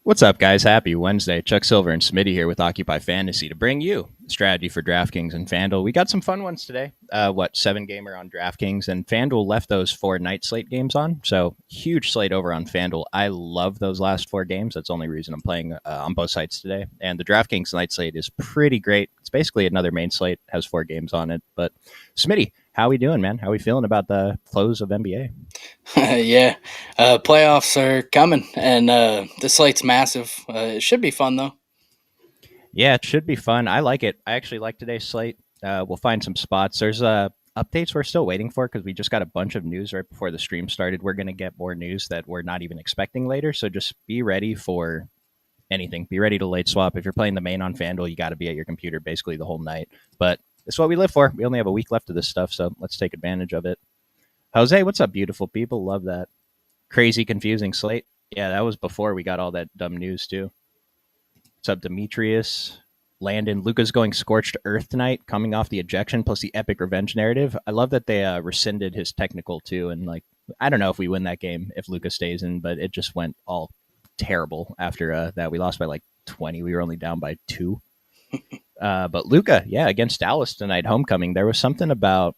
What's up, guys? Happy Wednesday. Chuck Silver and Smitty here with Occupy Fantasy to bring you strategy for DraftKings and FanDuel. We got some fun ones today. 7 gamer on DraftKings, and FanDuel left those 4 night slate games on. So huge slate over on FanDuel. I love those last 4 games. That's the only reason I'm playing on both sites today. And the DraftKings night slate is pretty great. It's basically another main slate, has 4 games on it. But Smitty, how we doing, man? How we feeling about the close of NBA? Yeah, playoffs are coming, and the slate's massive. It should be fun though. Yeah, it should be fun. I like it. I actually like today's slate. We'll find some spots. There's updates we're still waiting for because we just got a bunch of news right before the stream started. We're going to get more news that we're not even expecting later. So just be ready for anything. Be ready to late swap. If you're playing the main on FanDuel, you got to be at your computer basically the whole night. But it's what we live for. We only have a week left of this stuff, so let's take advantage of it. Jose, what's up, beautiful people? Love that. Crazy, confusing slate. Yeah, that was before we got all that dumb news, too. What's up, Demetrius? Landon, Luca's going scorched earth tonight, coming off the ejection plus the epic revenge narrative. I love that they rescinded his technical too, and I don't know if we win that game if Luca stays in, but it just went all terrible after that. We lost by like 20. We were only down by 2. But Luca, yeah, against Dallas tonight, homecoming. There was something about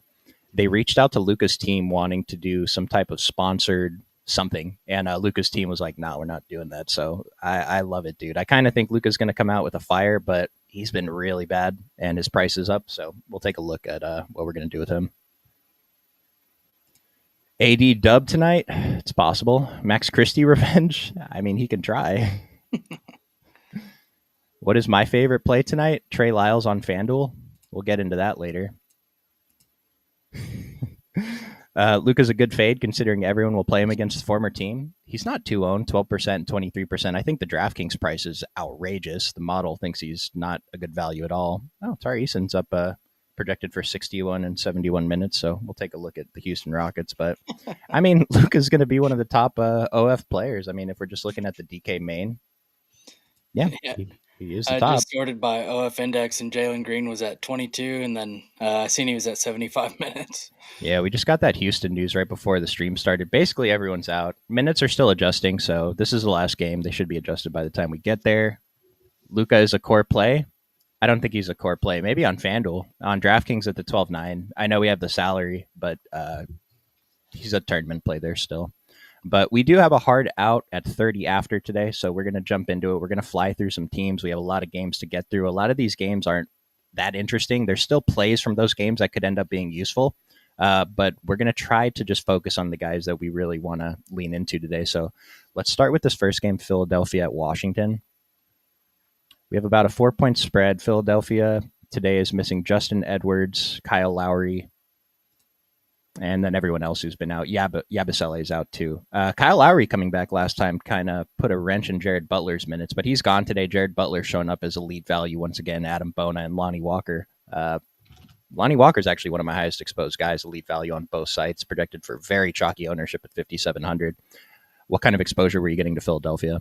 they reached out to Luca's team wanting to do some type of sponsored something, and Luca's team was like, "No, we're not doing that." So I love it, dude. I kind of think Luca's going to come out with a fire, but he's been really bad, and his price is up. So we'll take a look at what we're going to do with him. AD dub tonight? It's possible. Max Christie revenge? I mean, he can try. What is my favorite play tonight? Trey Lyles on FanDuel. We'll get into that later. Luca's a good fade considering everyone will play him against the former team. He's not too owned, 12%, 23%. I think the DraftKings price is outrageous. The model thinks he's not a good value at all. Oh, Tari Eason's up projected for 61 and 71 minutes, so we'll take a look at the Houston Rockets. But, I mean, Luca's going to be one of the top OF players. I mean, if we're just looking at the DK main, yeah. He is the I top. just sorted by OF index, and Jalen Green was at 22, and then I seen he was at 75 minutes. Yeah, we just got that Houston news right before the stream started. Basically, everyone's out. Minutes are still adjusting, so this is the last game. They should be adjusted by the time we get there. Luca is a core play. I don't think he's a core play. Maybe on FanDuel. On DraftKings at the 12.9. I know we have the salary, but he's a tournament play there still. But we do have a hard out at 30 after today, so we're going to jump into it. We're going to fly through some teams. We have a lot of games to get through. A lot of these games aren't that interesting. There's still plays from those games that could end up being useful. But we're going to try to just focus on the guys that we really want to lean into today. So let's start with this first game, Philadelphia at Washington. We have about a 4-point spread. Philadelphia today is missing Justin Edwards, Kyle Lowry, and then everyone else who's been out. Yabusele is out too. Kyle Lowry coming back last time kind of put a wrench in Jared Butler's minutes, but he's gone today. Jared Butler showing up as elite value once again. Adam Bona and Lonnie Walker. Lonnie Walker is actually one of my highest exposed guys, elite value on both sites, projected for very chalky ownership at 5,700. What kind of exposure were you getting to Philadelphia?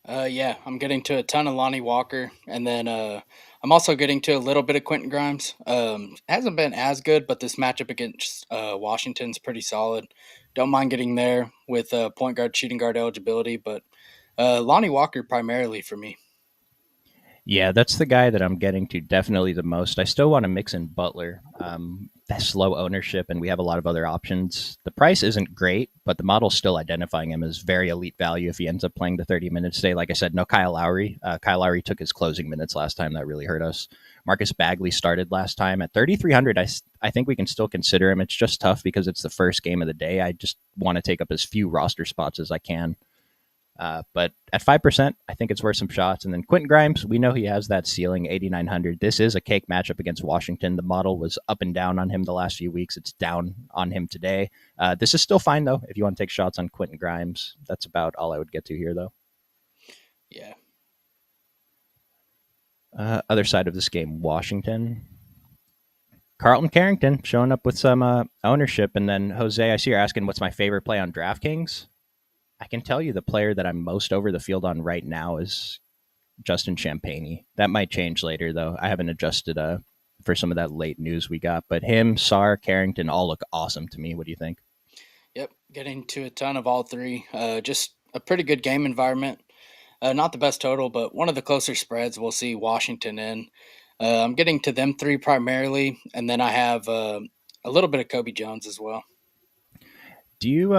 Yeah, I'm getting to a ton of Lonnie Walker, and then I'm also getting to a little bit of Quentin Grimes. Hasn't been as good, but this matchup against Washington's pretty solid. Don't mind getting there with point guard, shooting guard eligibility, but Lonnie Walker primarily for me. Yeah, that's the guy that I'm getting to definitely the most. I still want to mix in Butler. That's low ownership, and we have a lot of other options. The price isn't great, but the model's still identifying him as very elite value if he ends up playing the 30 minutes today. Like I said, no Kyle Lowry. Kyle Lowry took his closing minutes last time. That really hurt us. Marcus Bagley started last time at 3,300. I think we can still consider him. It's just tough because it's the first game of the day. I just want to take up as few roster spots as I can. But at 5%, I think it's worth some shots. And then Quentin Grimes, we know he has that ceiling, 8,900. This is a cake matchup against Washington. The model was up and down on him the last few weeks. It's down on him today. This is still fine, though, if you want to take shots on Quentin Grimes. That's about all I would get to here, though. Yeah. Other side of this game, Washington. Carlton Carrington showing up with some ownership. And then, Jose, I see you're asking what's my favorite play on DraftKings. I can tell you the player that I'm most over the field on right now is Justin Champagnie. That might change later, though. I haven't adjusted for some of that late news we got. But him, Sarr, Carrington all look awesome to me. What do you think? Yep, getting to a ton of all three. Just a pretty good game environment. Not the best total, but one of the closer spreads we'll see Washington in. I'm getting to them three primarily, and then I have a little bit of Kobe Jones as well. Do you?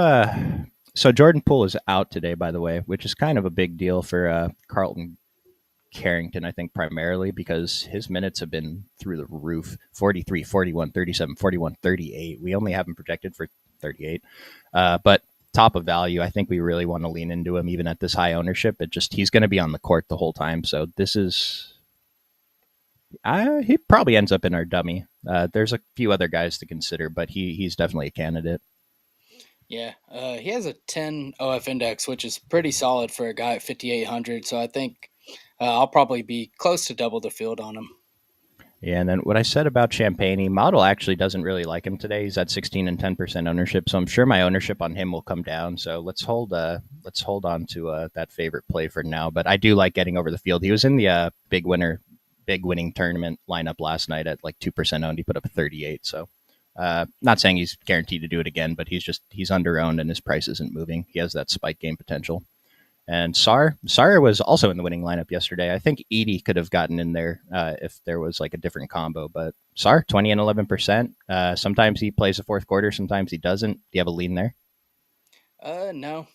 So Jordan Poole is out today, by the way, which is kind of a big deal for Carlton Carrington, I think, primarily because his minutes have been through the roof: 43, 41, 37, 41, 38. We only have him projected for 38. But top of value, I think we really want to lean into him even at this high ownership. It just, he's going to be on the court the whole time. So this is, he probably ends up in our dummy. There's a few other guys to consider, but he's definitely a candidate. Yeah, he has a 10 OF index, which is pretty solid for a guy at 5,800. So I think I'll probably be close to double the field on him. Yeah, and then what I said about Champagne, model actually doesn't really like him today. He's at 16 and 10% ownership, so I'm sure my ownership on him will come down. So let's hold on to that favorite play for now. But I do like getting over the field. He was in the big winning tournament lineup last night at like 2% owned. He put up a 38. So not saying he's guaranteed to do it again, but he's under owned and his price isn't moving. He has that spike game potential. And Sar was also in the winning lineup yesterday. I think Edie could have gotten in there if there was like a different combo. But Sar, 20 and 11%. Sometimes he plays the fourth quarter, sometimes he doesn't. Do you have a lean there? No,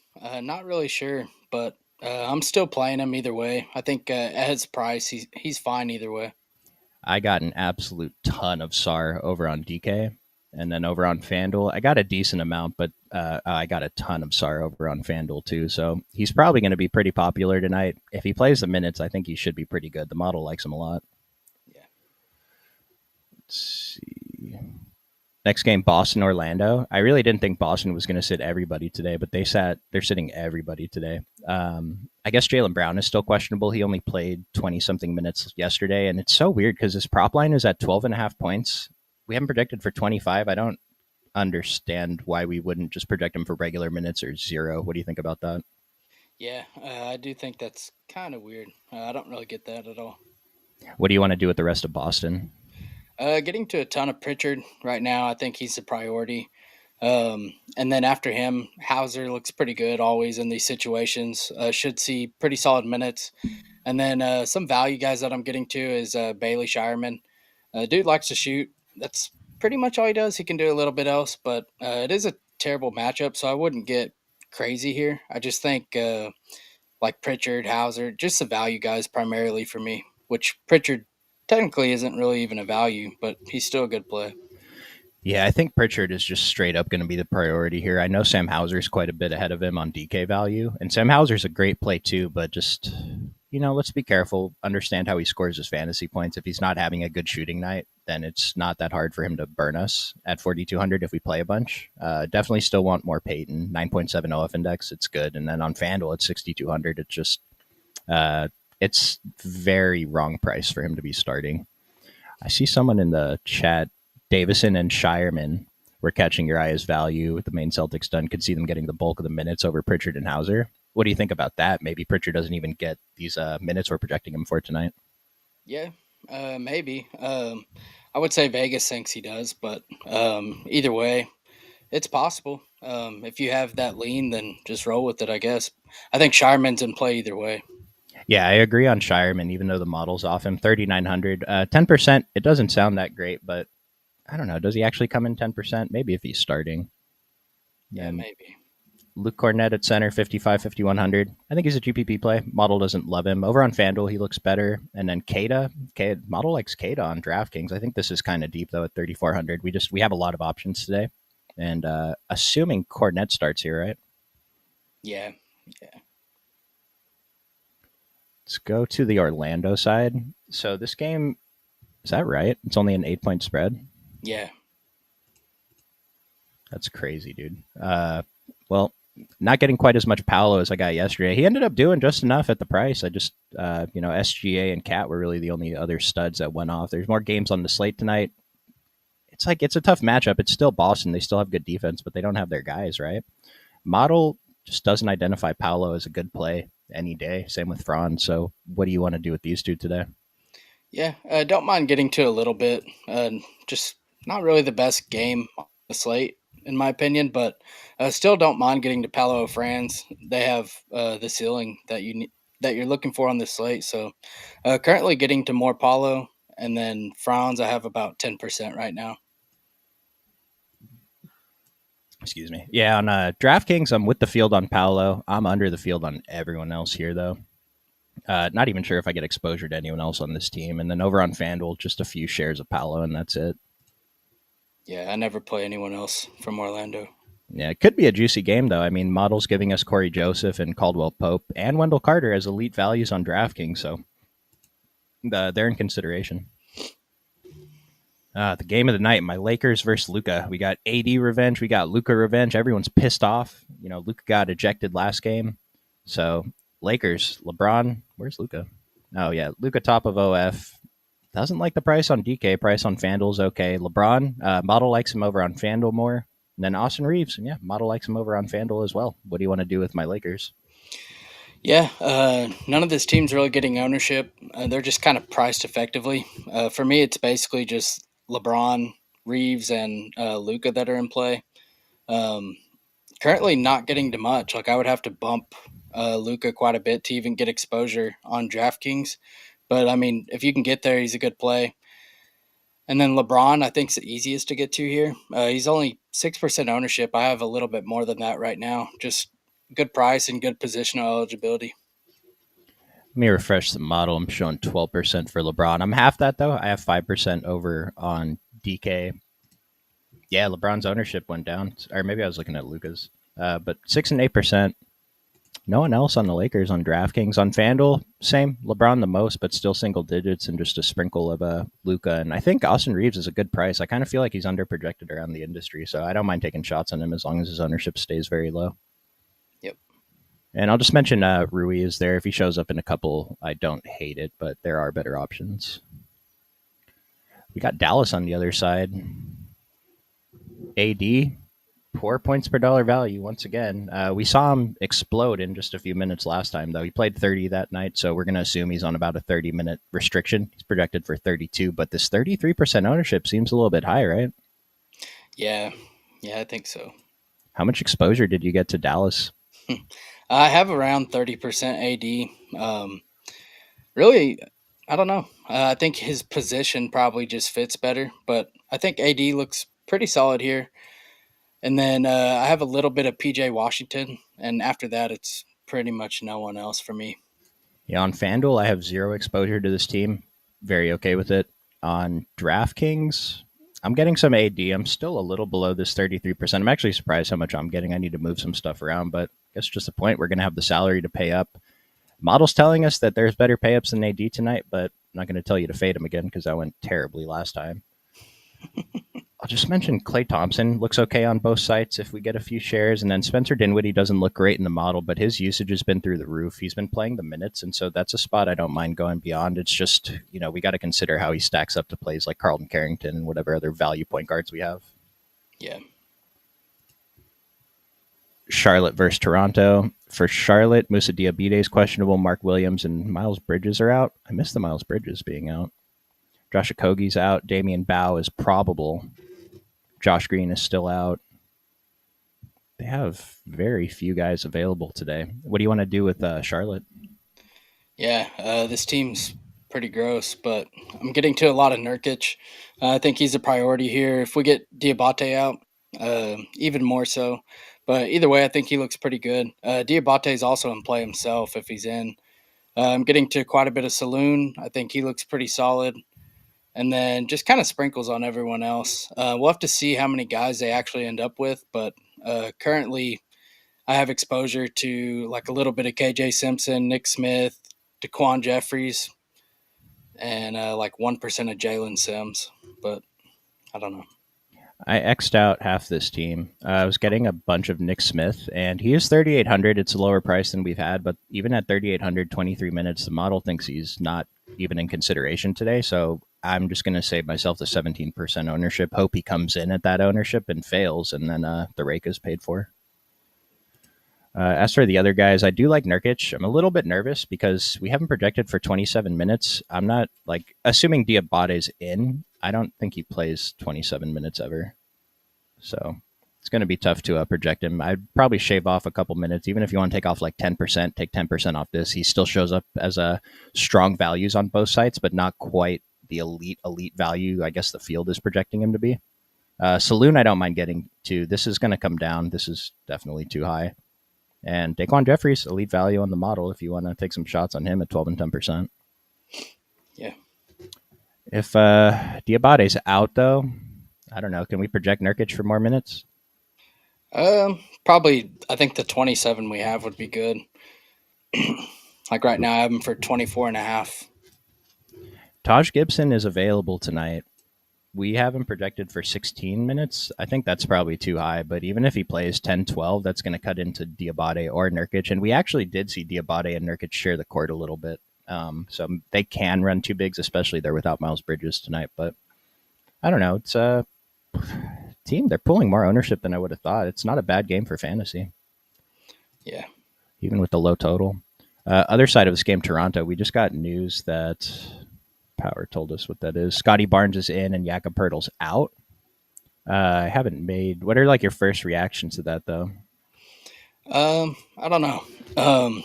not really sure, but I'm still playing him either way. I think at his price, he's fine either way. I got an absolute ton of Sar over on DK. And then over on FanDuel, I got a decent amount, but I got a ton of Sar over on FanDuel too. So he's probably going to be pretty popular tonight. If he plays the minutes, I think he should be pretty good. The model likes him a lot. Yeah. Let's see. Next game, Boston Orlando. I really didn't think Boston was going to sit everybody today, but they're sitting everybody today. I guess Jaylen Brown is still questionable. He only played 20 something minutes yesterday, and it's so weird because his prop line is at 12 and a half points. We haven't projected for 25. I don't understand why we wouldn't just project him for regular minutes or zero. What do you think about that? Yeah, I do think that's kind of weird. I don't really get that at all. What do you want to do with the rest of Boston? Getting to a ton of Pritchard right now, I think he's the priority. And then after him, Hauser looks pretty good always in these situations. Should see pretty solid minutes. And then some value guys that I'm getting to is Bailey Shireman. Dude likes to shoot. That's pretty much all he does. He can do a little bit else, but it is a terrible matchup, so I wouldn't get crazy here. I just think like Pritchard, Hauser, just the value guys primarily for me, which Pritchard technically isn't really even a value, but he's still a good play. Yeah, I think Pritchard is just straight up going to be the priority here. I know Sam Hauser's quite a bit ahead of him on DK value, and Sam Hauser's a great play too, but just, let's be careful, understand how he scores his fantasy points. If he's not having a good shooting night, then it's not that hard for him to burn us at 4,200 if we play a bunch. Definitely still want more Peyton, 9.7 OF index, it's good. And then on FanDuel, it's 6,200. It's just, it's very wrong price for him to be starting. I see someone in the chat, Davison and Shireman were catching your eye as value with the main Celtics done. Could see them getting the bulk of the minutes over Pritchard and Hauser. What do you think about that? Maybe Pritchard doesn't even get these minutes we're projecting him for tonight. Yeah, maybe. I would say Vegas thinks he does, but either way, it's possible. If you have that lean, then just roll with it, I guess. I think Shireman's in play either way. Yeah, I agree on Shireman, even though the model's off him. 3,900. 10%, it doesn't sound that great, but I don't know. Does he actually come in 10%? Maybe if he's starting. Yeah, Then maybe. Luke Cornett at center, 55, 5,100. I think he's a GPP play. Model doesn't love him. Over on FanDuel, he looks better. And then Model likes Kada on DraftKings. I think this is kind of deep, though, at 3,400. We have a lot of options today. And assuming Cornett starts here, right? Yeah, yeah, Let's go to the Orlando side. So this game, is that right? It's only an 8-point spread. yeah. That's crazy, dude. Well, not getting quite as much Paolo as I got yesterday. He ended up doing just enough at the price. I just, SGA and Cat were really the only other studs that went off. There's more games on the slate tonight. It's like it's a tough matchup. It's still Boston. They still have good defense, but they don't have their guys, right? Model just doesn't identify Paolo as a good play any day. Same with Franz. So, what do you want to do with these two today? Yeah, don't mind getting to a little bit. Just not really the best game on the slate, in my opinion, but still don't mind getting to Palo Franz. They have the ceiling that that you're looking for on this slate. So currently getting to more Paulo, and then Franz I have about 10% right now. Excuse me. Yeah, on DraftKings, I'm with the field on Paolo. I'm under the field on everyone else here, though. Not even sure if I get exposure to anyone else on this team. And then over on FanDuel, just a few shares of Paolo, and that's it. Yeah, I never play anyone else from Orlando. Yeah, it could be a juicy game, though. I mean, Model's giving us Corey Joseph and Caldwell Pope and Wendell Carter as elite values on DraftKings, so they're in consideration. The game of the night, my Lakers versus Luka. We got AD revenge. We got Luka revenge. Everyone's pissed off. You know, Luka got ejected last game. So, Lakers, LeBron. Where's Luka? Oh, yeah. Luka top of OF. Doesn't like the price on DK. Price on FanDuel's okay. LeBron, Model likes him over on FanDuel more. And then Austin Reeves. Yeah, Model likes him over on FanDuel as well. What do you want to do with my Lakers? Yeah, none of this team's really getting ownership. They're just kind of priced effectively. For me, it's basically just LeBron, Reeves, and Luca that are in play. Um, Currently, not getting to much. Like I would have to bump Luca quite a bit to even get exposure on DraftKings. But I mean, if you can get there, he's a good play. And then LeBron, I think, is the easiest to get to here. He's only 6% ownership. I have a little bit more than that right now. Just good price and good positional eligibility. Let me refresh the model. I'm showing 12% for LeBron. I'm half that, though. I have 5% over on DK. Yeah, LeBron's ownership went down. Or maybe I was looking at Luca's. But 6 and 8%. No one else on the Lakers on DraftKings. On FanDuel, same. LeBron the most, but still single digits and just a sprinkle of Luca. And I think Austin Reeves is a good price. I kind of feel like he's underprojected around the industry, so I don't mind taking shots on him as long as his ownership stays very low. Yep. And I'll just mention Rui is there. If he shows up in a couple, I don't hate it, but there are better options. We got Dallas on the other side. AD, poor points per dollar value once again. We saw him explode in just a few minutes last time, though. He played 30 that night, so we're going to assume he's on about a 30-minute restriction. He's projected for 32, but this 33% ownership seems a little bit high, right? Yeah. Yeah, I think so. How much exposure did you get to Dallas? I have around 30% AD. Really, I don't know. I think his position probably just fits better, but I think AD looks pretty solid here. And then I have a little bit of PJ Washington, and after that, it's pretty much no one else for me. Yeah, on FanDuel, I have zero exposure to this team. Very okay with it. On DraftKings, I'm getting some AD. I'm still a little below this 33%. I'm actually surprised how much I'm getting. I need to move some stuff around, but I guess just the point. We're going to have the salary to pay up. Model's telling us that there's better payups than AD tonight, but I'm not going to tell you to fade him again because that went terribly last time. I'll just mention Klay Thompson looks okay on both sites if we get a few shares, and then Spencer Dinwiddie doesn't look great in the model, but his usage has been through the roof. He's been playing the minutes, and so that's a spot I don't mind going beyond. It's just, we got to consider how he stacks up to plays like Carlton Carrington and whatever other value point guards we have. Yeah. Charlotte versus Toronto. For Charlotte, Musa Diabite is questionable. Mark Williams and Miles Bridges are out. I miss the Miles Bridges being out. Josh Okogie's out. Damian Bow is probable. Josh Green is still out. They have very few guys available today. What do you want to do with Charlotte? Yeah, this team's pretty gross, but I'm getting to a lot of Nurkic. I think he's a priority here. If we get Diabate out, even more so. But either way, I think he looks pretty good. Diabate is also in play himself if he's in. I'm getting to quite a bit of Saloon. I think he looks pretty solid. And then just kind of sprinkles on everyone else. We'll have to see how many guys they actually end up with, but currently I have exposure to like a little bit of KJ Simpson, Nick Smith, DeQuan Jeffries, and like 1% of Jalen Sims, but I don't know. I X'd out half this team. I was getting a bunch of Nick Smith, and he is 3,800. It's a lower price than we've had, but even at 3,800, 23 minutes, the model thinks he's not even in consideration today. So I'm just going to save myself the 17% ownership. Hope he comes in at that ownership and fails, and then the rake is paid for. As for the other guys, I do like Nurkic. I'm a little bit nervous because we haven't projected for 27 minutes. I'm not assuming Diabate's in. I don't think he plays 27 minutes ever. So It's going to be tough to project him. I'd probably shave off a couple minutes, even if you want to take off like 10%, take 10% off this. He still shows up as a strong values on both sites, but not quite the elite value I guess the field is projecting him to be. Saloon, I don't mind getting to. This is going to come down. This is definitely too high. And Daquan Jeffries, elite value on the model if you want to take some shots on him at 12 and 10%. Yeah. If Diabate's out, though, I don't know. Can we project Nurkic for more minutes? Probably. I think the 27 we have would be good. Like right now, I have him for 24 and a half. Taj Gibson is available tonight. We have him projected for 16 minutes. I think that's probably too high, but even if he plays 10, 12, that's going to cut into Diabate or Nurkic. And we actually did see Diabate and Nurkic share the court a little bit. So they can run two bigs, especially they're without Miles Bridges tonight. But I don't know. It's a team. They're pulling more ownership than I would have thought. It's not a bad game for fantasy. Yeah. Even with the low total. Other side of this game, Toronto, we just got news that Power told us what that is. Scotty Barnes is in and Jakob Pertl's out. I haven't made. What are like your first reactions to that, though? I don't know.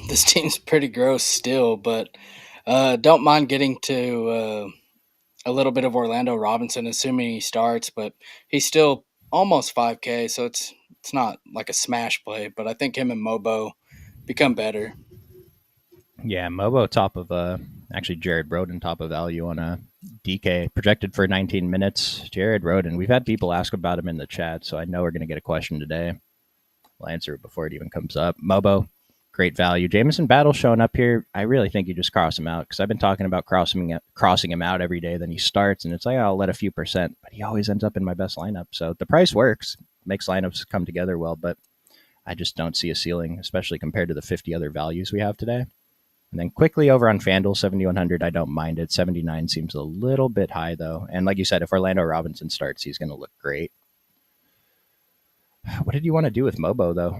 This team's pretty gross still, but don't mind getting to a little bit of Orlando Robinson, assuming he starts. But he's still almost 5K, so it's not like a smash play. But I think him and Mobo become better. Yeah, Mobo top of actually Jared Roden top of value on a DK projected for 19 minutes. Jared Roden, we've had people ask about him in the chat, so I know we're going to get a question today. We'll answer it before it even comes up. Mobo, great value. Jameson Battle showing up here. I really think you just cross him out because I've been talking about crossing him out every day. Then he starts, and it's like, I'll let a few percent, but he always ends up in my best lineup. So the price works, makes lineups come together well, but I just don't see a ceiling, especially compared to the 50 other values we have today. And then quickly over on FanDuel, 7,100, I don't mind it. 79 seems a little bit high, though. And like you said, if Orlando Robinson starts, he's going to look great. What did you want to do with Mobo, though?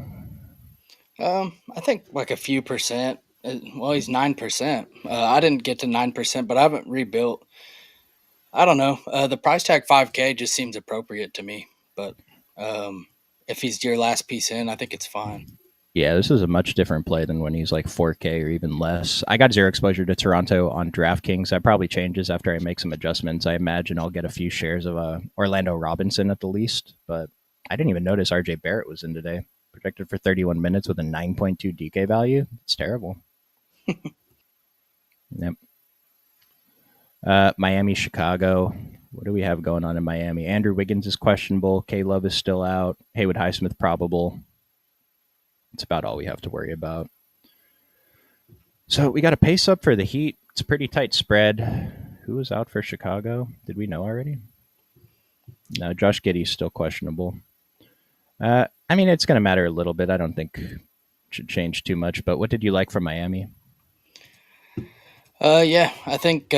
I think like a few percent. Well, he's 9%. I didn't get to 9%, but I haven't rebuilt. I don't know. The price tag 5K just seems appropriate to me. But um, if he's your last piece in, I think it's fine. Yeah, this is a much different play than when he's like 4K or even less. I got zero exposure to Toronto on DraftKings. That probably changes after I make some adjustments. I imagine I'll get a few shares of Orlando Robinson at the least, but I didn't even notice RJ Barrett was in today. Projected for 31 minutes with a 9.2 DK value. It's terrible. Yep. Miami, Chicago. What do we have going on in Miami? Andrew Wiggins is questionable. K Love is still out. Haywood Highsmith probable. It's about all we have to worry about. So we got a pace up for the Heat. It's a pretty tight spread. Who was out for Chicago? Did we know already? No, Josh Giddey's still questionable. I mean, it's going to matter a little bit. I don't think it should change too much. But what did you like from Miami? Yeah, I think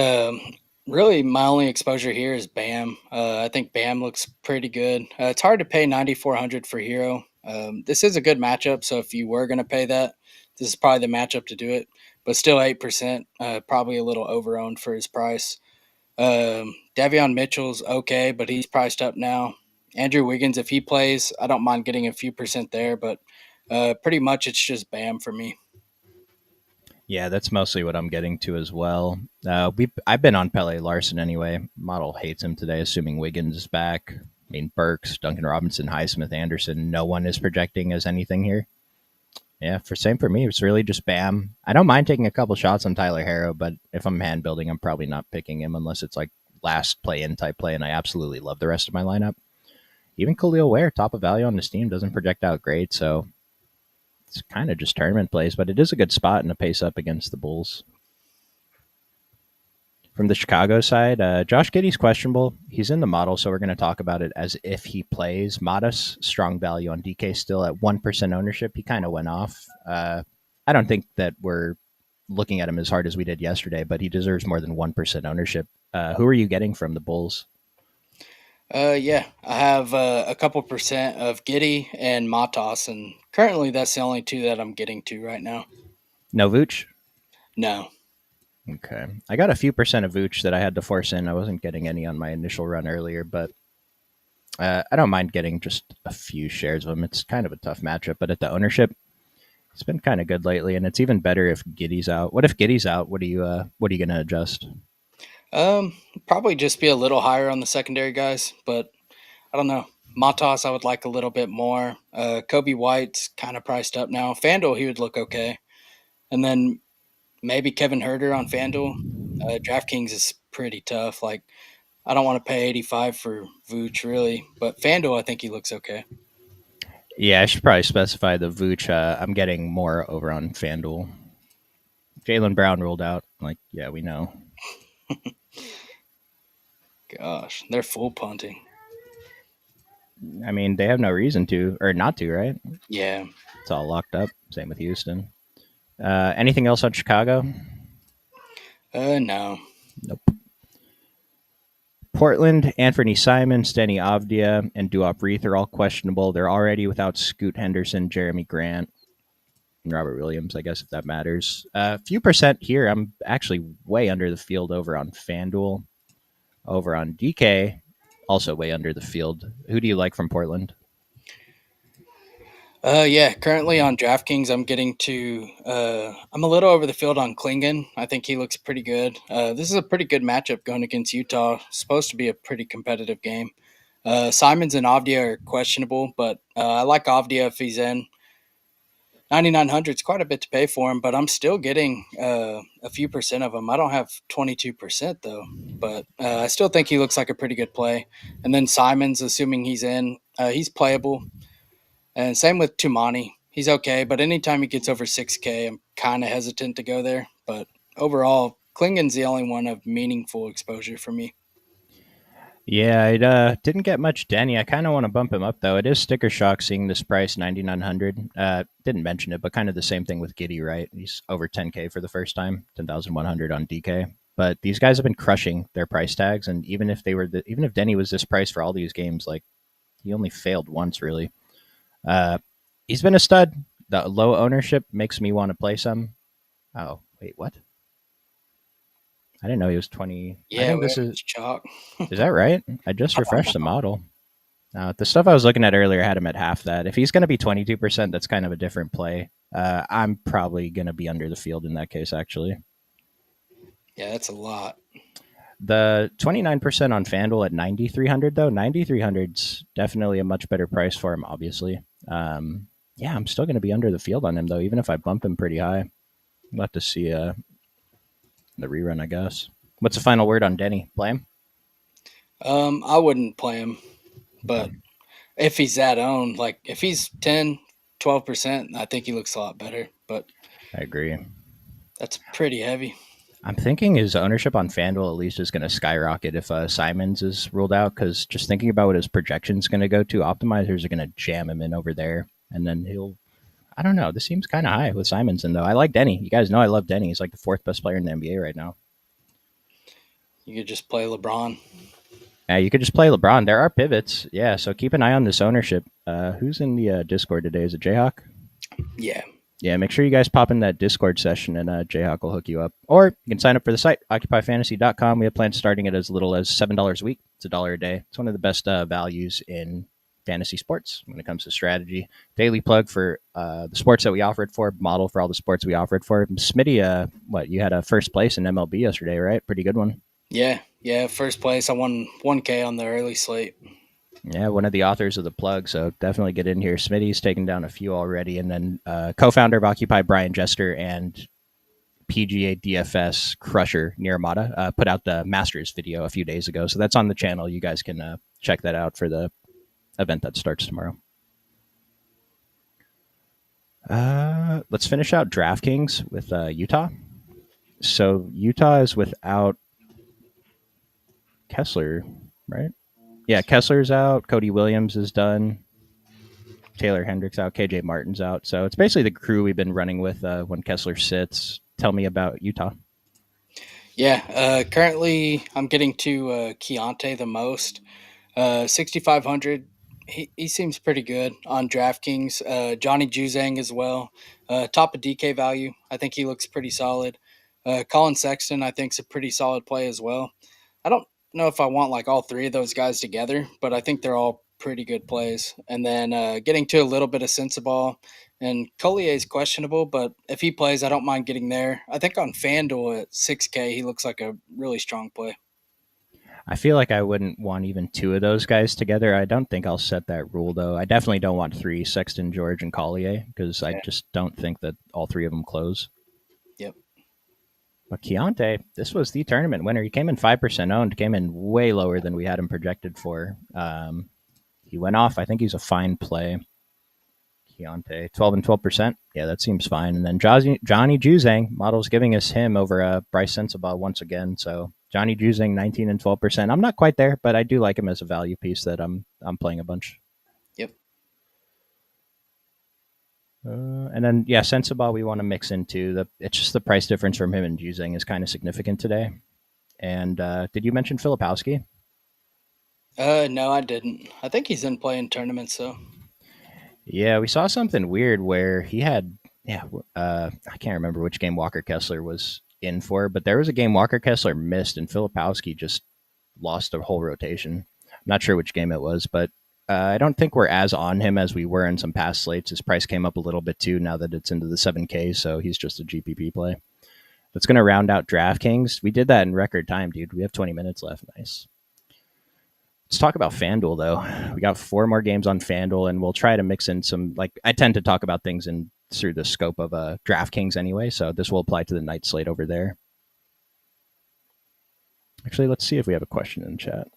really my only exposure here is Bam. I think Bam looks pretty good. It's hard to pay 9,400 for Hero. This is a good matchup, so if you were going to pay that, this is probably the matchup to do it. But still 8%, probably a little overowned for his price. Davion Mitchell's okay, but he's priced up now. Andrew Wiggins, if he plays, I don't mind getting a few percent there, but pretty much it's just Bam for me. Yeah, that's mostly what I'm getting to as well. I've been on Pele Larson anyway. Model hates him today, assuming Wiggins is back. I mean, Burks, Duncan Robinson, Highsmith, Anderson. No one is projecting as anything here. Yeah, same for me. It's really just Bam. I don't mind taking a couple shots on Tyler Harrow, but if I'm hand building, I'm probably not picking him unless it's like last play in type play, and I absolutely love the rest of my lineup. Even Khalil Ware, top of value on this team, doesn't project out great, so it's kind of just tournament plays, but it is a good spot in a pace up against the Bulls. From the Chicago side, Josh Giddey's questionable. He's in the model, so we're going to talk about it as if he plays. Modest, strong value on DK still at 1% ownership. He kind of went off. I don't think that we're looking at him as hard as we did yesterday, but he deserves more than 1% ownership. Who are you getting from the Bulls? Yeah, I have a couple percent of Giddy and Matas, and currently that's the only two that I'm getting to right now. No Vooch? No. Okay. I got a few percent of Vooch that I had to force in. I wasn't getting any on my initial run earlier, but I don't mind getting just a few shares of him. It's kind of a tough matchup, but at the ownership, it's been kind of good lately, and it's even better if Giddy's out. What if Giddy's out? What are you gonna adjust? Um, Probably just be a little higher on the secondary guys, but I don't know. Matas, I would like a little bit more. Kobe White's kind of priced up now. FanDuel, he would look okay. And then maybe Kevin Herter on FanDuel. DraftKings is pretty tough. Like, I don't want to pay 85 for Vooch, really. But FanDuel, I think he looks okay. Yeah, I should probably specify the Vooch. I'm getting more over on FanDuel. Jalen Brown ruled out. Like, yeah, we know. Gosh, they're full punting. I mean, they have no reason to or not to, right? Yeah. It's all locked up. Same with Houston. Anything else on Chicago? No. Nope. Portland, Anthony Simon, Steny Avdia, and Duop Reith are all questionable. They're already without Scoot Henderson, Jeremy Grant, and Robert Williams, I guess, if that matters. A few percent here. I'm actually way under the field over on FanDuel. Over on DK, also way under the field. Who do you like from Portland? Yeah, currently on DraftKings, I'm getting to. I'm a little over the field on Klingon. I think he looks pretty good. This is a pretty good matchup going against Utah. Supposed to be a pretty competitive game. Simons and Avdia are questionable, but I like Avdia if he's in. 9,900 is quite a bit to pay for him, but I'm still getting a few percent of him. I don't have 22% though, but I still think he looks like a pretty good play. And then Simons, assuming he's in, he's playable. And same with Tumani. He's okay, but anytime he gets over 6K, I'm kind of hesitant to go there. But overall, Klingon's the only one of meaningful exposure for me. Yeah, I didn't get much Denny. I kind of want to bump him up though. It is sticker shock seeing this price 9,900. Didn't mention it, but kind of the same thing with Giddy, right? He's over 10K for the first time, 10,100 on DK. But these guys have been crushing their price tags, and even if Denny was this price for all these games, like he only failed once really. Uh, he's been a stud. The low ownership makes me want to play some. Oh wait, what? I didn't know he was 20. I Yeah, think we this have is his chalk. is that right? I just refreshed the model. The stuff I was looking at earlier had him at half that. If he's going to be 22%, that's kind of a different play. I'm probably going to be under the field in that case, actually. Yeah, that's a lot. The 29% on FanDuel at 9,300, though, 9,300's definitely a much better price for him, obviously. Yeah, I'm still going to be under the field on him, though, even if I bump him pretty high. We'll have to see the rerun, I guess. What's the final word on Denny? Play him? I wouldn't play him, Okay, but if he's that owned, like if he's 10, 12%, I think he looks a lot better. But I agree. that's pretty heavy. I'm thinking his ownership on FanDuel at least is going to skyrocket if Simons is ruled out. Because just thinking about what his projection's going to go to, optimizers are going to jam him in over there, and then he'll. I don't know. This seems kind of high with Simonson though. I like Denny. You guys know I love Denny. He's like the fourth best player in the NBA right now. You could just play LeBron. Yeah, you could just play LeBron. There are pivots. Yeah, so keep an eye on this ownership. Who's in the Discord today? Is it Jayhawk? Yeah. Yeah, make sure you guys pop in that Discord session and Jayhawk will hook you up. Or you can sign up for the site, occupyfantasy.com. We have plans starting at as little as $7 a week. It's $1 a day. It's one of the best values in fantasy sports when it comes to strategy. Daily plug for the sports that we offer it for, model for all the sports we offer it for. Smitty, you had a first place in MLB yesterday, right? Pretty good one. Yeah. First place. I won 1K on the early slate. Yeah, one of the authors of the plug, so definitely get in here. Smitty's taken down a few already, and then co-founder of Occupy, Brian Jester, and PGA DFS crusher Niramata put out the Masters video a few days ago, so that's on the channel. You guys can check that out for the event that starts tomorrow. Let's finish out DraftKings with Utah. So Utah is without Kessler, right? Yeah, Kessler's out. Cody Williams is done. Taylor Hendricks out. KJ Martin's out. So it's basically the crew we've been running with when Kessler sits. Tell me about Utah. Yeah. Currently, I'm getting to Keontae the most. 6,500. He seems pretty good on DraftKings. Johnny Juzang as well. Top of DK value. I think he looks pretty solid. Colin Sexton, I think, is a pretty solid play as well. I don't know if I want like all three of those guys together, but I think they're all pretty good plays. And then getting to a little bit of Sensabaugh. And Collier is questionable, but if he plays, I don't mind getting there. I think on FanDuel at 6K, he looks like a really strong play. I feel like I wouldn't want even two of those guys together. I don't think I'll set that rule though. I definitely don't want three: Sexton, George, and Collier, because I Yeah. just don't think that all three of them close. Yep. But Keontae, this was the tournament winner. He came in 5% owned, came in way lower than we had him projected for. He went off. I think he's a fine play. Keontae, 12 and 12%. Yeah, that seems fine. And then Johnny Juzang, model's giving us him over Bryce Sensabaugh once again. So Johnny Juzang, 19 and 12%. I'm not quite there, but I do like him as a value piece that I'm playing a bunch. Yep. And then, yeah, Sensabaugh we want to mix into. It's just the price difference from him and Juzang is kind of significant today. And did you mention Filipowski? No, I didn't. I think he's in playing tournaments, so. Yeah, we saw something weird where he had, yeah, I can't remember which game Walker Kessler was in for, but there was a game Walker Kessler missed and Filipowski just lost a whole rotation. I'm not sure which game it was, but I don't think we're as on him as we were in some past slates. His price came up a little bit too now that it's into the 7K, so he's just a GPP play. That's going to round out DraftKings. We did that in record time, dude. We have 20 minutes left. Nice. Let's talk about FanDuel, though. We got 4 more games on FanDuel, and we'll try to mix in some. Like, I tend to talk about things in through the scope of DraftKings anyway, so this will apply to the night slate over there. Actually, let's see if we have a question in the chat.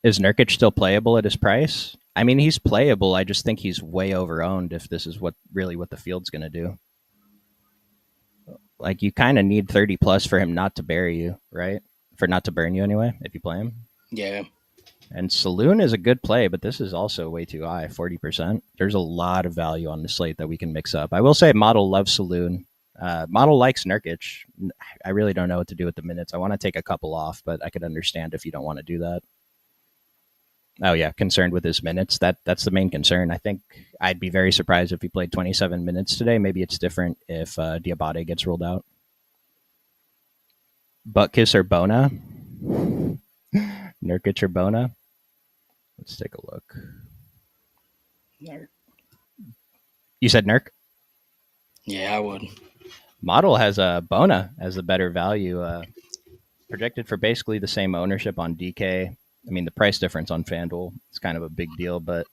Is Nurkic still playable at his price? I mean, he's playable. I just think he's way overowned if this is what the field's going to do. Like, you kind of need 30 plus for him not to bury you, right? For not to burn you anyway, if you play him. Yeah. And Saloon is a good play, but this is also way too high, 40%. There's a lot of value on the slate that we can mix up. I will say Model loves Saloon. Model likes Nurkic. I really don't know what to do with the minutes. I want to take a couple off, but I could understand if you don't want to do that. Oh, yeah, concerned with his minutes. That's the main concern. I think I'd be very surprised if he played 27 minutes today. Maybe it's different if Diabate gets ruled out. Butkus or Bona? Nurkic or Bona? Let's take a look. Nerd. You said Nurk? Yeah, I would. Model has a Bona as a better value, projected for basically the same ownership on DK. I mean, the price difference on FanDuel is kind of a big deal, but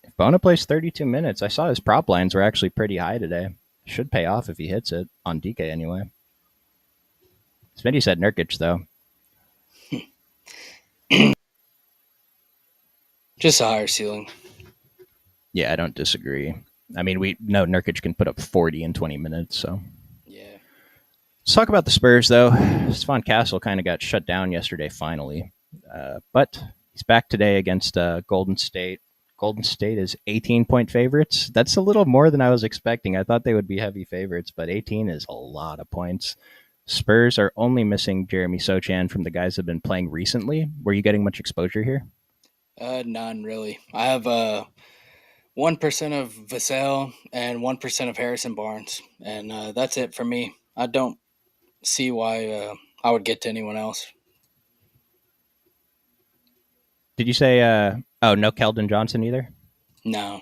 if Bona plays 32 minutes, I saw his prop lines were actually pretty high today. Should pay off if he hits it on DK anyway. Smitty said Nurkic, though. Just a higher ceiling. Yeah, I don't disagree. I mean, we know Nurkic can put up 40 in 20 minutes, so. Yeah. Let's talk about the Spurs, though. Stephon Castle kind of got shut down yesterday, finally. But he's back today against Golden State. Golden State is 18-point favorites. That's a little more than I was expecting. I thought they would be heavy favorites, but 18 is a lot of points. Spurs are only missing Jeremy Sochan from the guys that have been playing recently. Were you getting much exposure here? None really. I have 1% of Vassell and 1% of Harrison Barnes, and that's it for me. I don't see why I would get to anyone else. Did you say, no Keldon Johnson either? No.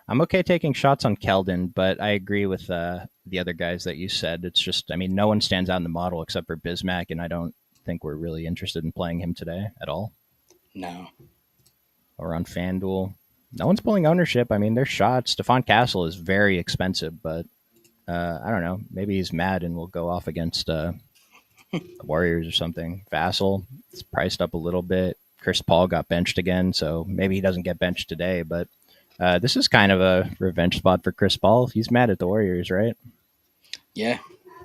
I'm okay taking shots on Keldon, but I agree with the other guys that you said. It's just, I mean, no one stands out in the model except for Bismack, and I don't think we're really interested in playing him today at all. No. Or on FanDuel. No one's pulling ownership. I mean, there's shots. Stephon Castle is very expensive, but I don't know. Maybe he's mad and will go off against the Warriors or something. Vassell is priced up a little bit. Chris Paul got benched again, so maybe he doesn't get benched today, but this is kind of a revenge spot for Chris Paul. He's mad at the Warriors, right? Yeah.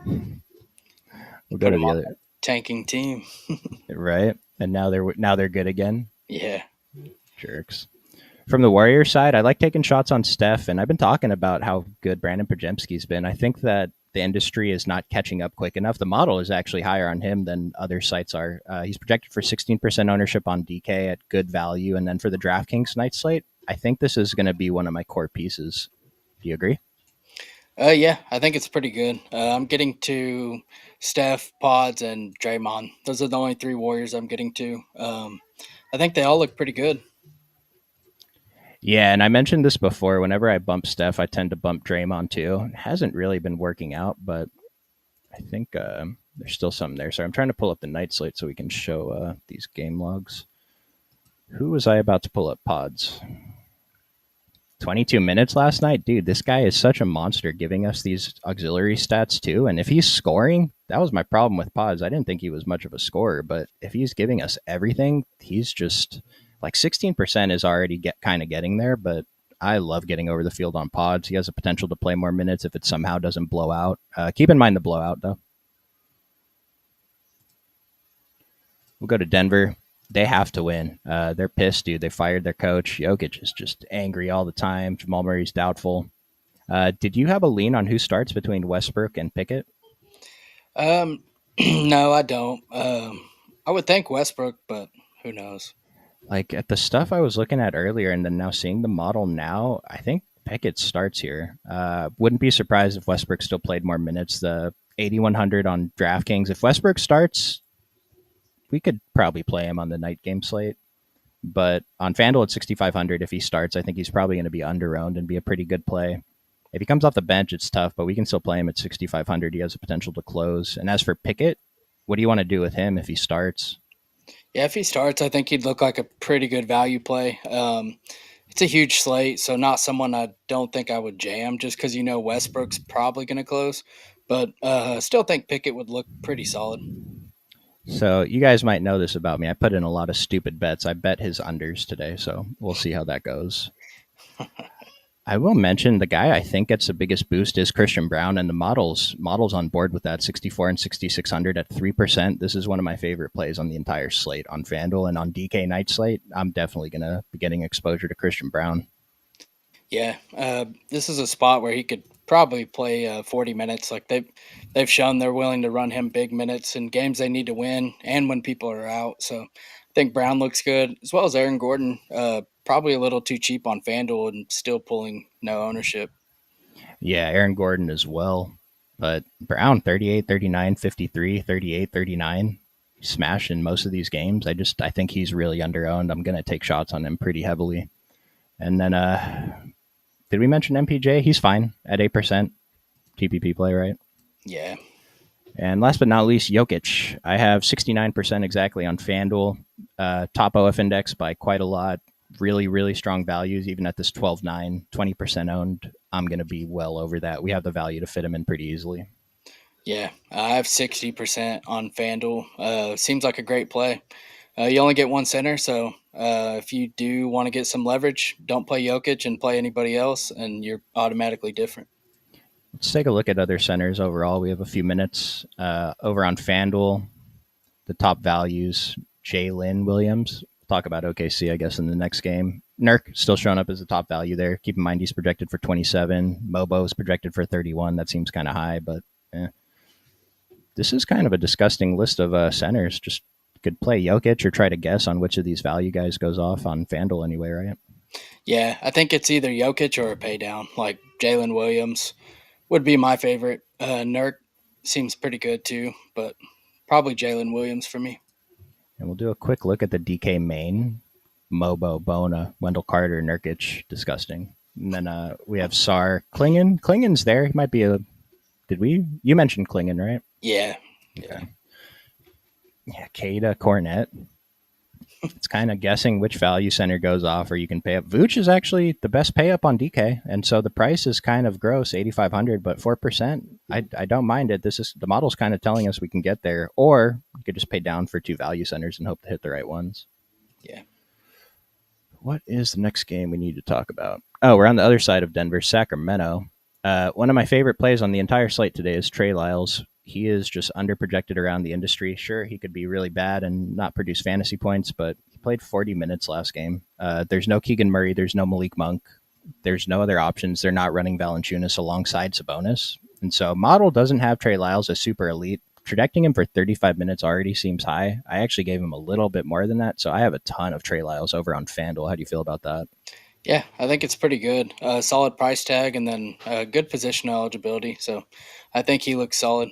We'll go to the other tanking team. right, and now they're good again. Yeah. Jerks. From the Warriors side, I like taking shots on Steph, and I've been talking about how good Brandon Pajemski's been. I think that the industry is not catching up quick enough. The model is actually higher on him than other sites are. He's projected for 16% ownership on DK at good value, and then for the DraftKings night slate, I think this is going to be one of my core pieces. Do you agree? Yeah, I think it's pretty good. I'm getting to Steph, Pods, and Draymond. Those are the only 3 Warriors I'm getting to. I think they all look pretty good. Yeah, and I mentioned this before. Whenever I bump Steph, I tend to bump Draymond too. It hasn't really been working out, but I think there's still something there. So I'm trying to pull up the night slate so we can show these game logs. Who was I about to pull up pods? 22 minutes last night, dude. This guy is such a monster, giving us these auxiliary stats too. And if he's scoring, that was my problem with pods. I didn't think he was much of a scorer, but if he's giving us everything, he's just like 16% is already kind of getting there. But I love getting over the field on pods. He has the potential to play more minutes if it somehow doesn't blow out. Keep in mind the blowout though. We'll go to Denver. They have to win. They're pissed, dude. They fired their coach. Jokic is just angry all the time. Jamal Murray's doubtful. Did you have a lean on who starts between Westbrook and Pickett? Um, no, I don't. I would think Westbrook, but who knows? Like at the stuff I was looking at earlier and then now seeing the model now, I think Pickett starts here. Wouldn't be surprised if Westbrook still played more minutes. The 8,100 on DraftKings. If Westbrook starts, we could probably play him on the night game slate. But on FanDuel at 6,500, if he starts, I think he's probably going to be under-owned and be a pretty good play. If he comes off the bench, it's tough, but we can still play him at 6,500. He has the potential to close. And as for Pickett, what do you want to do with him if he starts? Yeah, if he starts, I think he'd look like a pretty good value play. It's a huge slate, so not someone I don't think I would jam just because Westbrook's probably going to close. But still think Pickett would look pretty solid. So you guys might know this about me. I put in a lot of stupid bets. I bet his unders today, so we'll see how that goes. I will mention the guy I think gets the biggest boost is Christian Brown, and the models on board with that 64 and 6,600 at 3%. This is one of my favorite plays on the entire slate on FanDuel and on DK night slate. I'm definitely gonna be getting exposure to Christian Brown. Yeah, this is a spot where he could probably play 40 minutes. Like they've shown they're willing to run him big minutes in games they need to win and when people are out. So I think Brown looks good as well as Aaron Gordon. Probably a little too cheap on FanDuel and still pulling no ownership. Yeah, Aaron Gordon as well, but Brown 38, 39, 53, 38, 39. Smash in most of these games. I think he's really underowned. I'm gonna take shots on him pretty heavily. And then did we mention MPJ? He's fine at 8% TPP play, right? Yeah, And last but not least, Jokic. I have 69% exactly on FanDuel. Top OF index by quite a lot. Really, really strong values, even at this 12.9, 20% owned. I'm going to be well over that. We have the value to fit him in pretty easily. yeah. I have 60% on FanDuel. Seems like a great play. You only get one center, so if you do want to get some leverage, don't play Jokic and play anybody else, and you're automatically different. Let's take a look at other centers overall. We have a few minutes over on FanDuel. The top values: Jalen Williams. We'll talk about OKC, I guess, in the next game. Nurk still showing up as the top value there. Keep in mind he's projected for 27. Mobo is projected for 31. That seems kind of high, but this is kind of a disgusting list of centers. Just could play Jokic or try to guess on which of these value guys goes off on FanDuel anyway, right? Yeah, I think it's either Jokic or a pay down. Like Jalen Williams would be my favorite. Nurk seems pretty good too, but probably Jalen Williams for me. And we'll do a quick look at the DK main. Mobo, Bona, Wendell Carter, Nurkic, disgusting. And then we have Sar. Klingon. Klingon's there. He might be a. Did we? You mentioned Klingon, right? Yeah, yeah, Okay. Yeah, Kada, Cornet. It's kind of guessing which value center goes off, or you can pay up. Vooch is actually the best pay up on DK, and so the price is kind of gross, 8,500, but 4%. I don't mind it. This is the model's kind of telling us we can get there, or you could just pay down for two value centers and hope to hit the right ones. yeah. What is the next game we need to talk about? Oh, we're on the other side of Denver, Sacramento. One of my favorite plays on the entire slate today is Trey Lyles. He is just underprojected around the industry. Sure, he could be really bad and not produce fantasy points, but he played 40 minutes last game. There's no Keegan Murray. There's no Malik Monk. There's no other options. They're not running Valanciunas alongside Sabonis. And so model doesn't have Trey Lyles as super elite. Projecting him for 35 minutes already seems high. I actually gave him a little bit more than that, so I have a ton of Trey Lyles over on FanDuel. How do you feel about that? Yeah, I think it's pretty good. Solid price tag and then good position eligibility. So I think he looks solid.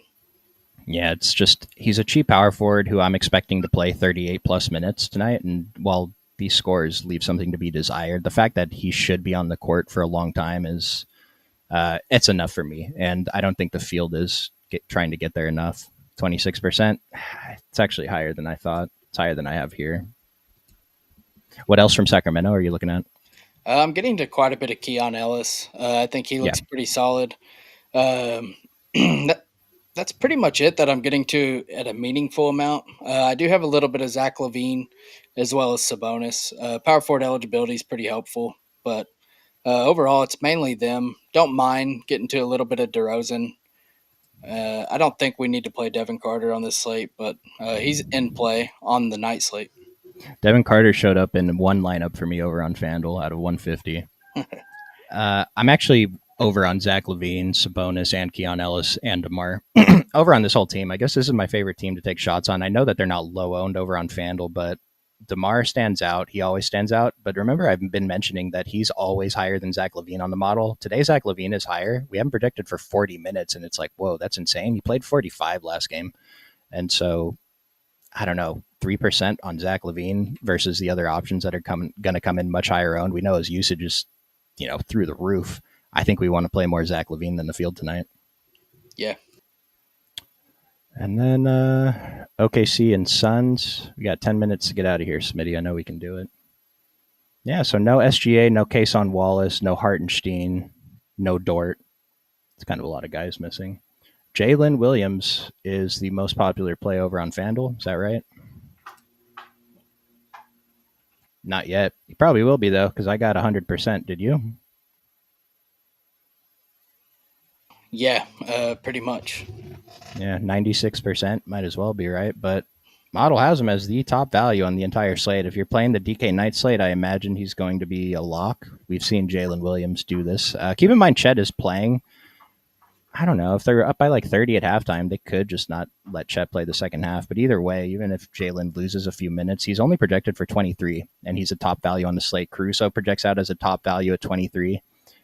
Yeah, it's just he's a cheap power forward who I'm expecting to play 38 plus minutes tonight. And while these scores leave something to be desired. The fact that he should be on the court for a long time is it's enough for me, and I don't think the field is trying to get there enough. 26%. It's actually higher than I thought. It's higher than I have here. What else from Sacramento are you looking at? I'm getting to quite a bit of Keon Ellis. I think he Yeah, looks pretty solid. Um, that, that's pretty much it that I'm getting to at a meaningful amount. I do have a little bit of Zach Levine as well as Sabonis. Power forward eligibility is pretty helpful, but overall, it's mainly them. Don't mind getting to a little bit of DeRozan. I don't think we need to play Devin Carter on this slate, but he's in play on the night slate. Devin Carter showed up in one lineup for me over on FanDuel out of 150. I'm actually over on Zach Levine, Sabonis, and Keon Ellis and DeMar. Over on this whole team. I guess this is my favorite team to take shots on. I know that they're not low owned over on FanDuel, but DeMar stands out. He always stands out. But remember, I've been mentioning that he's always higher than Zach Levine on the model. Today, Zach Levine is higher. We haven't predicted for 40 minutes, and it's like, whoa, that's insane. He played 45 last game. And so, I don't know, 3% on Zach Levine versus the other options that are going to come in much higher owned. We know his usage is, through the roof. I think we want to play more Zach Levine than the field tonight. Yeah. And then OKC and Suns. We got 10 minutes to get out of here, Smitty. I know we can do it. Yeah, so no SGA, no Case on Wallace, no Hartenstein, no Dort. It's kind of a lot of guys missing. Jalen Williams is the most popular play over on FanDuel. Is that right? Not yet. He probably will be, though, because I got 100%. Did you? Yeah, pretty much. Yeah, 96%. Might as well be, right? But model has him as the top value on the entire slate. If you're playing the DK Knight slate, I imagine he's going to be a lock. We've seen Jalen Williams do this. Keep in mind, Chet is playing. I don't know. If they're up by like 30 at halftime, they could just not let Chet play the second half. But either way, even if Jalen loses a few minutes, he's only projected for 23, and he's a top value on the slate. Caruso projects out as a top value at 23.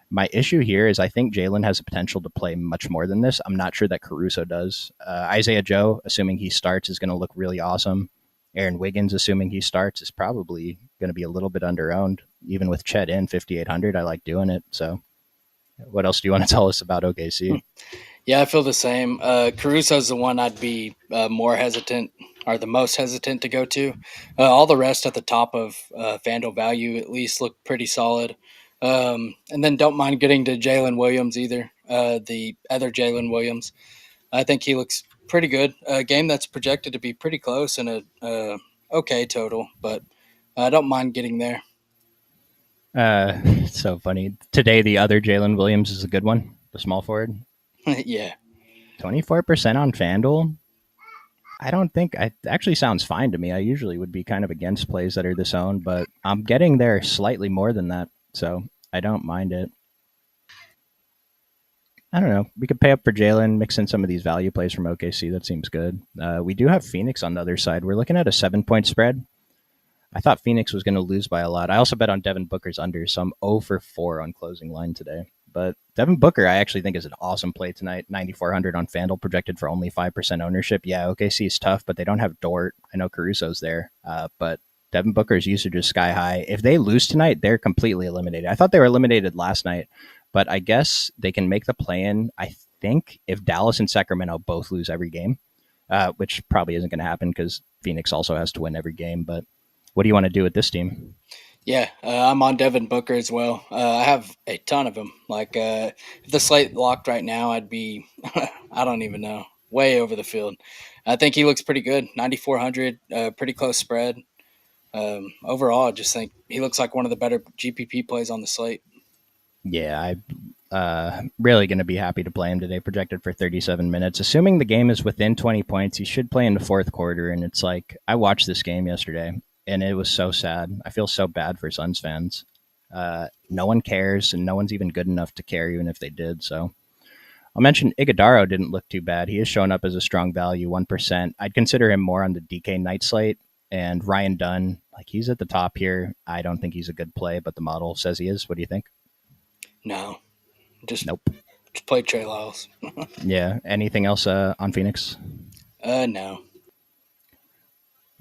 My issue here is I think Jalen has the potential to play much more than this. I'm not sure that Caruso does. Isaiah Joe, assuming he starts, is going to look really awesome. Aaron Wiggins, assuming he starts, is probably going to be a little bit underowned. Even with Chet in 5,800, I like doing it. So, what else do you want to tell us about OKC? Yeah, I feel the same. Caruso's the one I'd be more hesitant or the most hesitant to go to. All the rest at the top of FanDuel value at least look pretty solid. And then don't mind getting to Jalen Williams either. The other Jalen Williams. I think he looks pretty good. A game that's projected to be pretty close and a okay total, but I don't mind getting there. It's so funny. Today, the other Jalen Williams is a good one, the small forward. Yeah. 24% on FanDuel. I don't think it actually sounds fine to me. I usually would be kind of against plays that are this owned, but I'm getting there slightly more than that, so I don't mind it. I don't know. We could pay up for Jalen, mix in some of these value plays from OKC. That seems good. We do have Phoenix on the other side. We're looking at a 7-point spread. I thought Phoenix was going to lose by a lot. I also bet on Devin Booker's under, so I'm 0 for 4 on closing line today. But Devin Booker, I actually think is an awesome play tonight. 9,400 on FanDuel, projected for only 5% ownership. Yeah, OKC is tough, but they don't have Dort. I know Caruso's there, but Devin Booker's usage is sky high. If they lose tonight, they're completely eliminated. I thought they were eliminated last night, but I guess they can make the play-in, I think, if Dallas and Sacramento both lose every game, which probably isn't going to happen because Phoenix also has to win every game. But what do you want to do with this team? Yeah, I'm on Devin Booker as well. I have a ton of them. Like, if the slate locked right now, I'd be, I don't even know, way over the field. I think he looks pretty good. 9,400, pretty close spread. Overall, I just think he looks like one of the better GPP plays on the slate. Yeah, I really going to be happy to play him today. Projected for 37 minutes. Assuming the game is within 20 points, he should play in the fourth quarter. And it's like I watched this game yesterday, and it was so sad. I feel so bad for Suns fans. No one cares, and no one's even good enough to care, even if they did. So I'll mention Iguodaro didn't look too bad. He has shown up as a strong value, 1%. I'd consider him more on the DK Knight slate. And Ryan Dunn, like he's at the top here. I don't think he's a good play, but the model says he is. What do you think? No, just, Nope. just play Trey Lyles. Yeah. Anything else on Phoenix? No.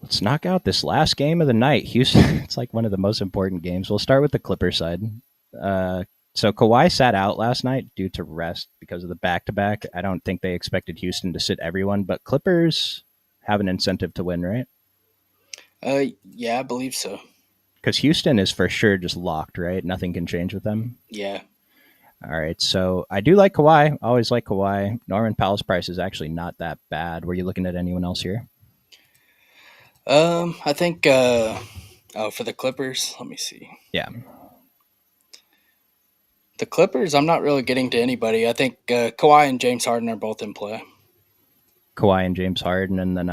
Let's knock out this last game of the night. Houston, it's like one of the most important games. We'll start with the Clippers side. Uh, so Kawhi sat out last night due to rest because of the back-to-back. I don't think they expected Houston to sit everyone, but Clippers have an incentive to win, right? Yeah, I believe so. Because Houston is for sure just locked, right? Nothing can change with them. Yeah. All right, so I do like Kawhi. Always like Kawhi. Norman Powell's price is actually not that bad. Were you looking at anyone else here? I think. Oh, for the Clippers, let me see. Yeah, The Clippers, I'm not really getting to anybody. I think Kawhi and James Harden are both in play. Kawhi and James Harden, and then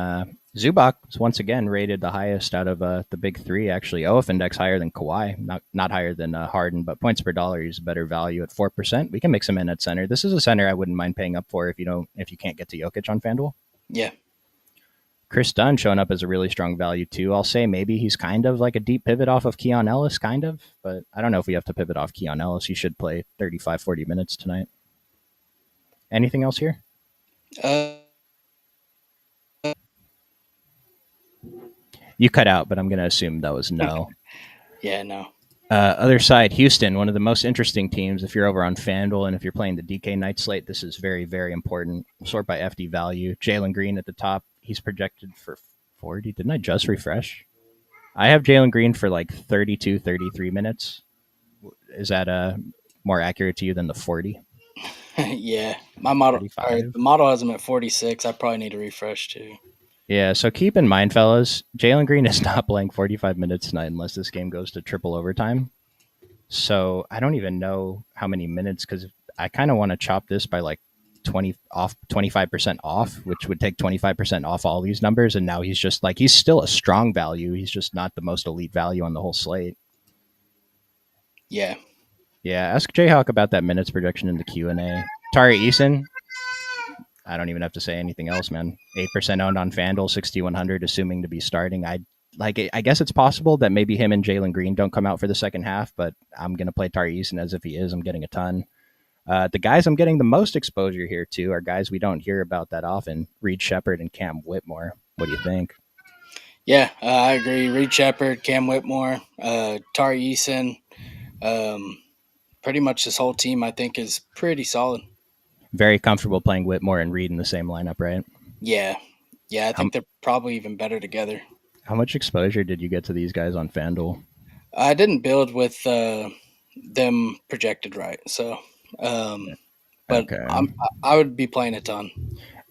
Zubac was once again rated the highest out of the big three. Actually, OF index higher than Kawhi, not higher than Harden, but points per dollar he's a better value at 4%. We can mix him in at center. This is a center I wouldn't mind paying up for if you can't get to Jokic on FanDuel. Yeah. Chris Dunn showing up as a really strong value too. I'll say maybe he's kind of like a deep pivot off of Keon Ellis, kind of, but I don't know if we have to pivot off Keon Ellis. He should play 35, 40 minutes tonight. Anything else here? Uh, You cut out, but I'm going to assume that was no. yeah, no. Other side, Houston, one of the most interesting teams. If you're over on FanDuel and if you're playing the DK night slate, this is very, very important. Sort by FD value. Jalen Green at the top. He's projected for 40. Didn't I just refresh? I have Jalen Green for like 32, 33 minutes. Is that more accurate to you than the 40? Yeah, my model or 35? the model has him at 46. I probably need to refresh too. Yeah, so keep in mind, fellas, Jalen Green is not playing 45 minutes tonight unless this game goes to triple overtime. So I don't even know how many minutes because I kind of want to chop this by like 25% off, which would take 25% off all these numbers. And now he's just like, he's still a strong value. He's just not the most elite value on the whole slate. Yeah. Yeah, ask Jayhawk about that minutes projection in the Q&A. Tari Eason, I don't even have to say anything else, man. 8% owned on FanDuel, 6,100, assuming to be starting. I guess it's possible that maybe him and Jalen Green don't come out for the second half, but I'm going to play Tari Eason as if he is. I'm getting a ton. The guys I'm getting the most exposure here to are guys we don't hear about that often: Reed Shepard and Cam Whitmore. What do you think? Yeah, I agree. Reed Shepard, Cam Whitmore, Tari Eason, pretty much this whole team I think is pretty solid. Very comfortable playing Whitmore and Reed in the same lineup, right? Yeah. Yeah, I How, think they're probably even better together. how much exposure did you get to these guys on FanDuel? I didn't build with them projected right, so but Okay. I would be playing a ton.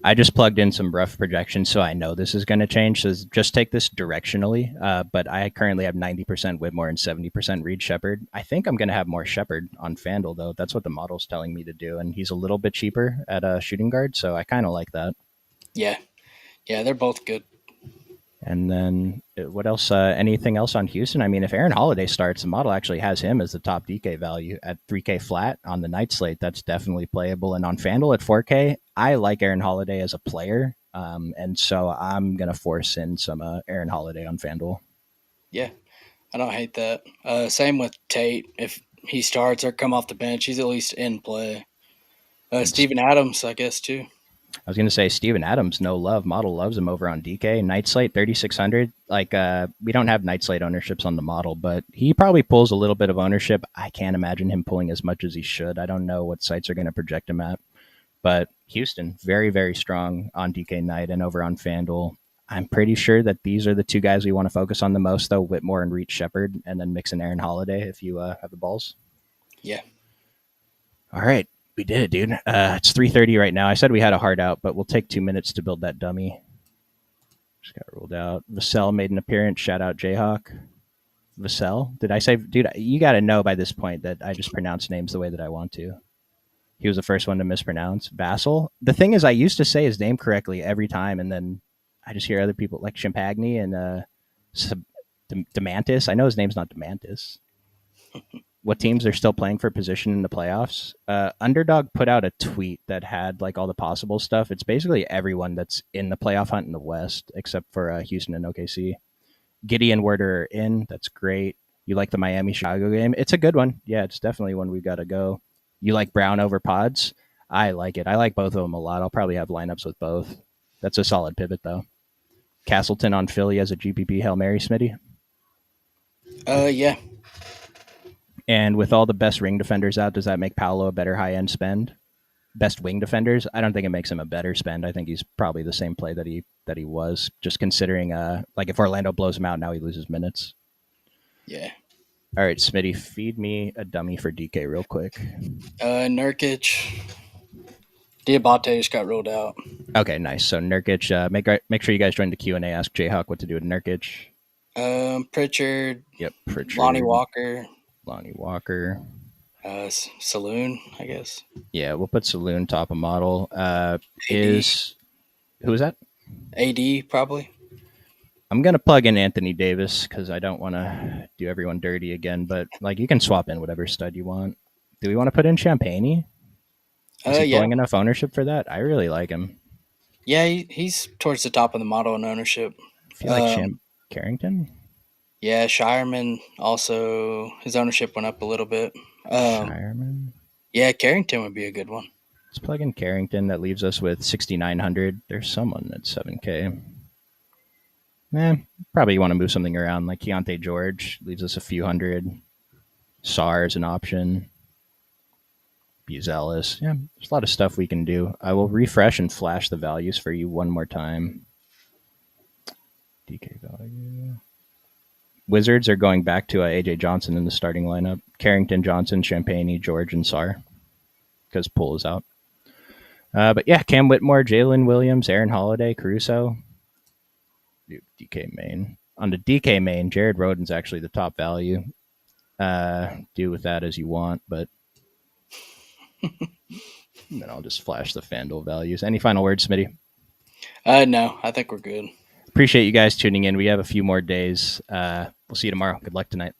I just plugged in some rough projections, so I know this is going to change. So just take this directionally. But I currently have 90% Whitmore and 70% Reed Shepard. I think I'm going to have more Shepard on FanDuel, though. That's what the model's telling me to do. And he's a little bit cheaper at a shooting guard, so I kind of like that. Yeah. Yeah, they're both good. And then what else? Anything else on Houston? I mean, if Aaron Holiday starts, the model actually has him as the top DK value at 3K flat on the night slate. That's definitely playable. And on FanDuel at 4K, I like Aaron Holiday as a player. And so I'm going to force in some Aaron Holiday on FanDuel. Yeah, I don't hate that. Same with Tate. If he starts or come off the bench, he's at least in play. Steven Adams, I guess, too. I was going to say Steven Adams, no love. Model loves him over on DK. Night Slate 3,600. Like, we don't have Night Slate ownerships on the model, but he probably pulls a little bit of ownership. I can't imagine him pulling as much as he should. I don't know what sites are going to project him at. But Houston, very, very strong on DK Night and over on FanDuel. I'm pretty sure that these are the two guys we want to focus on the most, though: Whitmore and Reed Shepard, and then mix in Aaron Holiday if you have the balls. Yeah. All right, we did it, dude. It's 3:30 right now. I said we had a hard out, but we'll take 2 minutes to build that dummy. Just got ruled out. Vassell made an appearance. Shout out Jayhawk. Vassell? Did I say, dude? You got to know by this point that I just pronounce names the way that I want to. He was the first one to mispronounce Vassell. The thing is, I used to say his name correctly every time, and then I just hear other people like Champagny and Demantis. I know his name's not Demantis. What teams are still playing for position in the playoffs? Underdog put out a tweet that had like all the possible stuff. It's basically everyone that's in the playoff hunt in the West except for Houston and OKC. Giddey and Werder are in. That's great. You like the Miami Chicago game? It's a good one. Yeah, it's definitely one we've got to go. You like Brown over Pods? I like it. I like both of them a lot. I'll probably have lineups with both. That's a solid pivot though. Castleton on Philly as a GPP Hail Mary, Smitty. Yeah. And with all the best ring defenders out, does that make Paolo a better high end spend? Best wing defenders, I don't think it makes him a better spend. I think he's probably the same play that he was. Just considering, like if Orlando blows him out, now he loses minutes. Yeah. All right, Smitty, feed me a dummy for DK real quick. Nurkic. Diabate just got ruled out. Okay, nice. So Nurkic, make sure you guys join the Q&A. Ask Jayhawk what to do with Nurkic. Pritchard. Yep, Lonnie Pritchard, Walker. Lonnie Walker. Saloon, I guess. Yeah, we'll put Saloon top of model. AD. Who is that? AD probably. I'm gonna plug in Anthony Davis because I don't want to do everyone dirty again. But like, you can swap in whatever stud you want. Do we want to put in Champagne? Is he Yeah. pulling enough ownership for that? I really like him. Yeah, he's towards the top of the model in ownership. I feel like Carrington. Yeah, Shireman also, his ownership went up a little bit. Shireman. Yeah, Carrington would be a good one. Let's plug in Carrington. That leaves us with 6,900. There's someone at 7K. Probably want to move something around. Like Keontae George leaves us a few hundred. SAR's an option. Buzelis. Yeah, there's a lot of stuff we can do. I will refresh and flash the values for you one more time. DK value. Wizards are going back to AJ Johnson in the starting lineup. Carrington, Johnson, Champagne, George, and Sar. Because Poole is out. But yeah, Cam Whitmore, Jalen Williams, Aaron Holiday, Caruso. DK main. On the DK main, Jared Rhoden's actually the top value. Do with that as you want, but then I'll just flash the FanDuel values. Any final words, Smitty? No, I think we're good. Appreciate you guys tuning in. We have a few more days. We'll see you tomorrow. Good luck tonight.